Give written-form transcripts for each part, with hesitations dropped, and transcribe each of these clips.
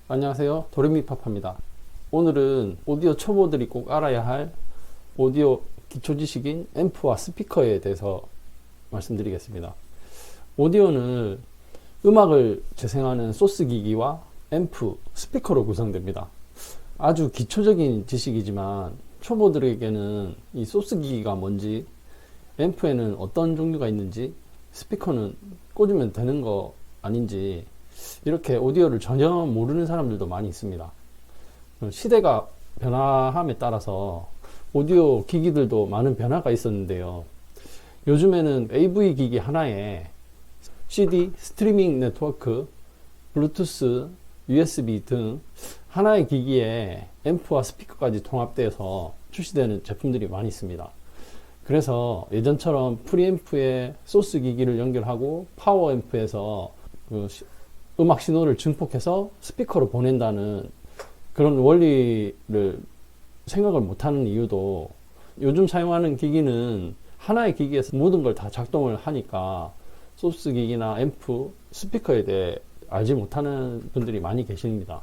안녕하세요, 도레미파파입니다. 오늘은 오디오 초보들이 꼭 알아야 할 오디오 기초 지식인 앰프와 스피커에 대해서 말씀드리겠습니다. 오디오는 음악을 재생하는 소스 기기와 앰프, 스피커로 구성됩니다. 아주 기초적인 지식이지만 초보들에게는 이 소스 기기가 뭔지, 앰프에는 어떤 종류가 있는지, 스피커는 꽂으면 되는 거 아닌지, 이렇게 오디오를 전혀 모르는 사람들도 많이 있습니다. 시대가 변화함에 따라서 오디오 기기들도 많은 변화가 있었는데요. 요즘에는 AV 기기 하나에 CD, 스트리밍 네트워크, 블루투스, USB 등 하나의 기기에 앰프와 스피커까지 통합되어서 출시되는 제품들이 많이 있습니다. 그래서 예전처럼 프리앰프에 소스 기기를 연결하고 파워앰프에서 음악 신호를 증폭해서 스피커로 보낸다는 그런 원리를 생각을 못하는 이유도, 요즘 사용하는 기기는 하나의 기기에서 모든 걸 다 작동을 하니까 소스 기기나 앰프, 스피커에 대해 알지 못하는 분들이 많이 계십니다.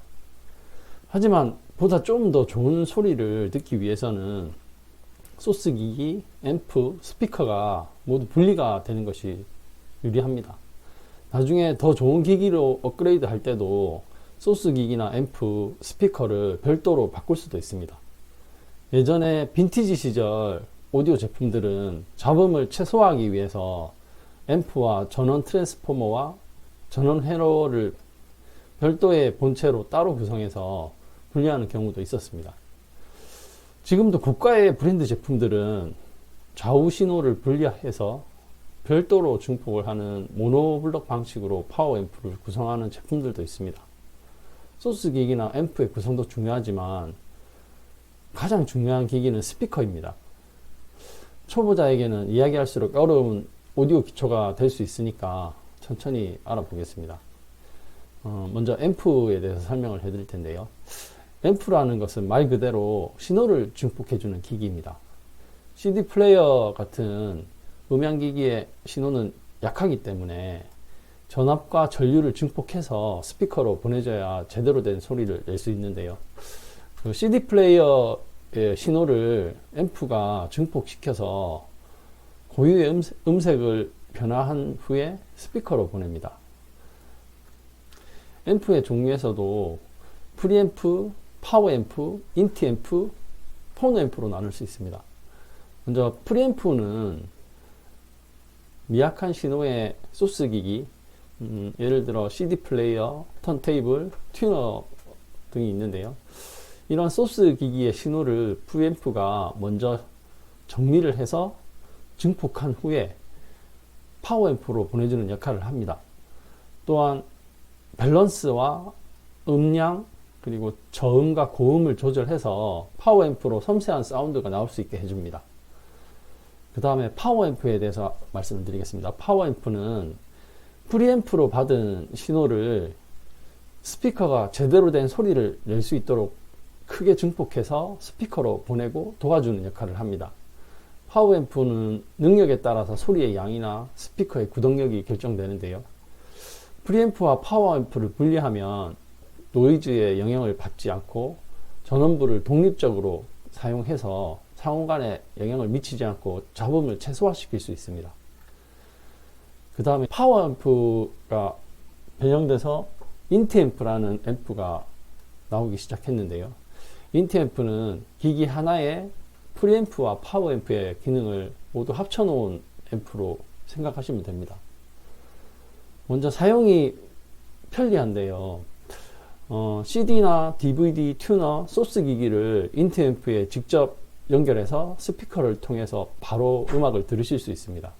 하지만 보다 좀 더 좋은 소리를 듣기 위해서는 소스 기기, 앰프, 스피커가 모두 분리가 되는 것이 유리합니다. 나중에 더 좋은 기기로 업그레이드 할 때도 소스 기기나 앰프, 스피커를 별도로 바꿀 수도 있습니다. 예전에 빈티지 시절 오디오 제품들은 잡음을 최소화하기 위해서 앰프와 전원 트랜스포머와 전원 회로를 별도의 본체로 따로 구성해서 분리하는 경우도 있었습니다. 지금도 고가의 브랜드 제품들은 좌우 신호를 분리해서 별도로 증폭을 하는 모노블록 방식으로 파워 앰프를 구성하는 제품들도 있습니다. 소스 기기나 앰프의 구성도 중요하지만 가장 중요한 기기는 스피커입니다. 초보자에게는 이야기할수록 어려운 오디오 기초가 될 수 있으니까 천천히 알아보겠습니다. 먼저 앰프에 대해서 설명을 해드릴 텐데요. 앰프라는 것은 말 그대로 신호를 증폭해주는 기기입니다. CD 플레이어 같은 음향기기의 신호는 약하기 때문에 전압과 전류를 증폭해서 스피커로 보내줘야 제대로 된 소리를 낼 수 있는데요. CD 플레이어의 신호를 앰프가 증폭시켜서 고유의 음색을 변화한 후에 스피커로 보냅니다. 앰프의 종류에서도 프리앰프, 파워앰프, 인티앰프, 폰앰프로 나눌 수 있습니다. 먼저 프리앰프는 미약한 신호의 소스 기기, 예를 들어 CD 플레이어, 턴테이블, 튜너 등이 있는데요. 이런 소스 기기의 신호를 프리앰프가 먼저 정리를 해서 증폭한 후에 파워앰프로 보내주는 역할을 합니다. 또한 밸런스와 음량, 그리고 저음과 고음을 조절해서 파워앰프로 섬세한 사운드가 나올 수 있게 해줍니다. 그 다음에 파워앰프에 대해서 말씀을 드리겠습니다. 파워앰프는 프리앰프로 받은 신호를 스피커가 제대로 된 소리를 낼 수 있도록 크게 증폭해서 스피커로 보내고 도와주는 역할을 합니다. 파워앰프는 능력에 따라서 소리의 양이나 스피커의 구동력이 결정되는데요. 프리앰프와 파워앰프를 분리하면 노이즈에 영향을 받지 않고 전원부를 독립적으로 사용해서 상호 간에 영향을 미치지 않고 잡음을 최소화시킬 수 있습니다. 그 다음에 파워앰프가 변형돼서 인티앰프라는 앰프가 나오기 시작했는데요. 인티앰프는 기기 하나에 프리앰프와 파워앰프의 기능을 모두 합쳐놓은 앰프로 생각하시면 됩니다. 먼저 사용이 편리한데요. CD나 DVD, 튜너, 소스 기기를 인티앰프에 직접 연결해서 스피커를 통해서 바로 음악을 들으실 수 있습니다.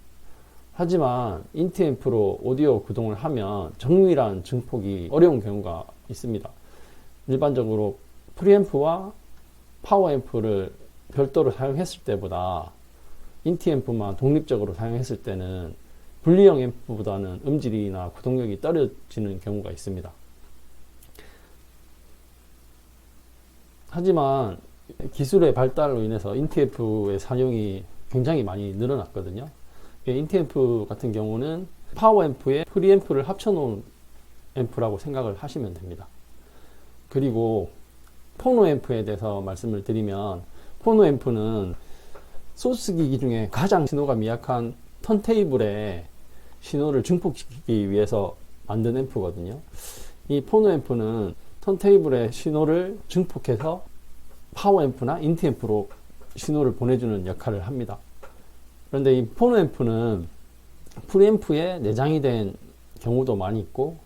하지만 인티앰프로 오디오 구동을 하면 정밀한 증폭이 어려운 경우가 있습니다. 일반적으로 프리앰프와 파워앰프를 별도로 사용했을 때보다 인티앰프만 독립적으로 사용했을 때는 분리형 앰프보다는 음질이나 구동력이 떨어지는 경우가 있습니다. 하지만 기술의 발달로 인해서 인티앰프의 사용이 굉장히 많이 늘어났거든요. 인티앰프 같은 경우는 파워앰프에 프리앰프를 합쳐놓은 앰프라고 생각을 하시면 됩니다. 그리고 포노 앰프에 대해서 말씀을 드리면, 포노 앰프는 소스 기기 중에 가장 신호가 미약한 턴테이블에 신호를 증폭시키기 위해서 만든 앰프거든요. 이 포노 앰프는 턴테이블에 신호를 증폭해서 파워 앰프나 인티 앰프로 신호를 보내주는 역할을 합니다. 그런데 이 포노 앰프는 프리앰프에 내장이 된 경우도 많이 있고,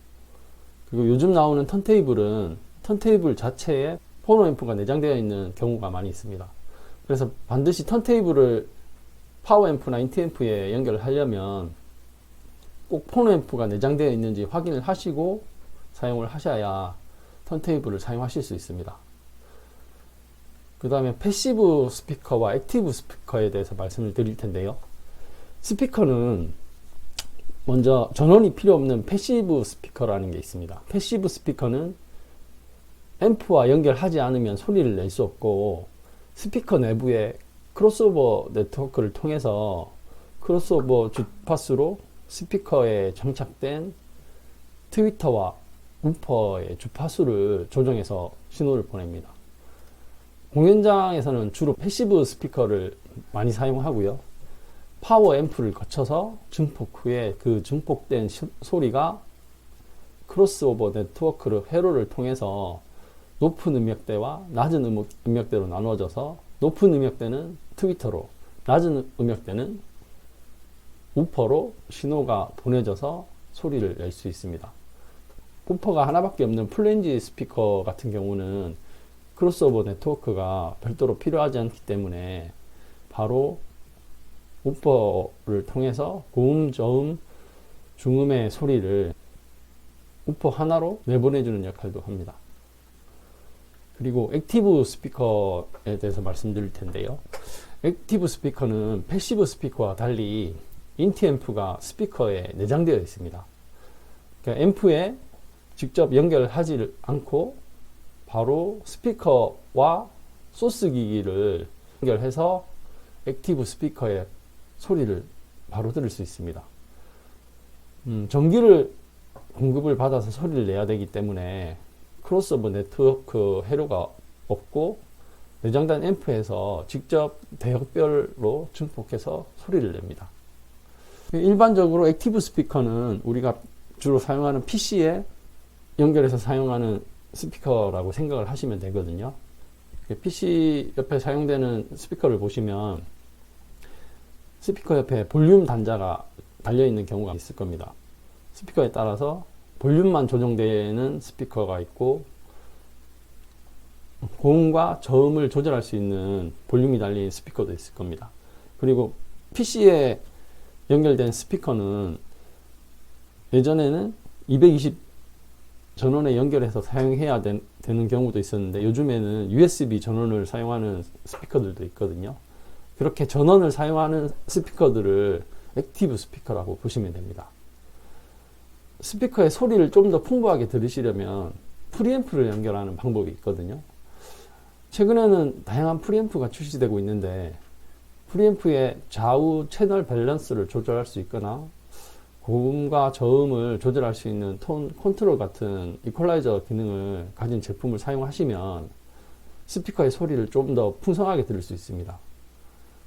그리고 요즘 나오는 턴테이블은 턴테이블 자체에 포노 앰프가 내장되어 있는 경우가 많이 있습니다. 그래서 반드시 턴테이블을 파워 앰프나 인티 앰프에 연결을 하려면 꼭 포노 앰프가 내장되어 있는지 확인을 하시고 사용을 하셔야 턴테이블을 사용하실 수 있습니다. 그 다음에 패시브 스피커와 액티브 스피커에 대해서 말씀을 드릴 텐데요. 스피커는 먼저 전원이 필요 없는 패시브 스피커라는 게 있습니다. 패시브 스피커는 앰프와 연결하지 않으면 소리를 낼 수 없고, 스피커 내부에 크로스오버 네트워크를 통해서 크로스오버 주파수로 스피커에 장착된 트위터와 우퍼의 주파수를 조정해서 신호를 보냅니다. 공연장에서는 주로 패시브 스피커를 많이 사용하고요. 파워 앰프를 거쳐서 증폭 후에 그 증폭된 소리가 크로스오버 네트워크를 회로를 통해서 높은 음역대와 낮은 음역대로 나누어져서, 높은 음역대는 트위터로, 낮은 음역대는 우퍼로 신호가 보내져서 소리를 낼 수 있습니다. 우퍼가 하나밖에 없는 플랜지 스피커 같은 경우는 크로스오버 네트워크가 별도로 필요하지 않기 때문에 바로 우퍼를 통해서 고음, 저음, 중음의 소리를 우퍼 하나로 내보내주는 역할도 합니다. 그리고 액티브 스피커에 대해서 말씀드릴 텐데요. 액티브 스피커는 패시브 스피커와 달리 인티 앰프가 스피커에 내장되어 있습니다. 그러니까 앰프에 직접 연결하지 않고 바로 스피커와 소스 기기를 연결해서 액티브 스피커의 소리를 바로 들을 수 있습니다. 전기를 공급을 받아서 소리를 내야 되기 때문에 크로스오버 네트워크 회로가 없고, 내장된 앰프에서 직접 대역별로 증폭해서 소리를 냅니다. 일반적으로 액티브 스피커는 우리가 주로 사용하는 PC에 연결해서 사용하는 스피커라고 생각을 하시면 되거든요. PC 옆에 사용되는 스피커를 보시면 스피커 옆에 볼륨 단자가 달려있는 경우가 있을 겁니다. 스피커에 따라서 볼륨만 조정되는 스피커가 있고, 고음과 저음을 조절할 수 있는 볼륨이 달린 스피커도 있을 겁니다. 그리고 PC에 연결된 스피커는 예전에는 220 전원에 연결해서 사용해야 되는 경우도 있었는데, 요즘에는 USB 전원을 사용하는 스피커들도 있거든요. 그렇게 전원을 사용하는 스피커들을 액티브 스피커라고 보시면 됩니다. 스피커의 소리를 좀 더 풍부하게 들으시려면 프리앰프를 연결하는 방법이 있거든요. 최근에는 다양한 프리앰프가 출시되고 있는데, 프리앰프의 좌우 채널 밸런스를 조절할 수 있거나 고음과 저음을 조절할 수 있는 톤 컨트롤 같은 이퀄라이저 기능을 가진 제품을 사용하시면 스피커의 소리를 좀 더 풍성하게 들을 수 있습니다.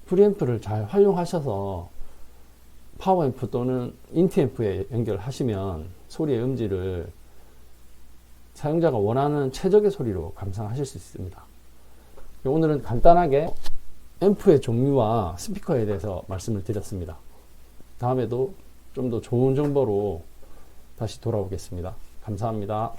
프리앰프를 잘 활용하셔서 파워앰프 또는 인티앰프에 연결하시면 소리의 음질을 사용자가 원하는 최적의 소리로 감상하실 수 있습니다. 오늘은 간단하게 앰프의 종류와 스피커에 대해서 말씀을 드렸습니다. 다음에도 좀 더 좋은 정보로 다시 돌아오겠습니다. 감사합니다.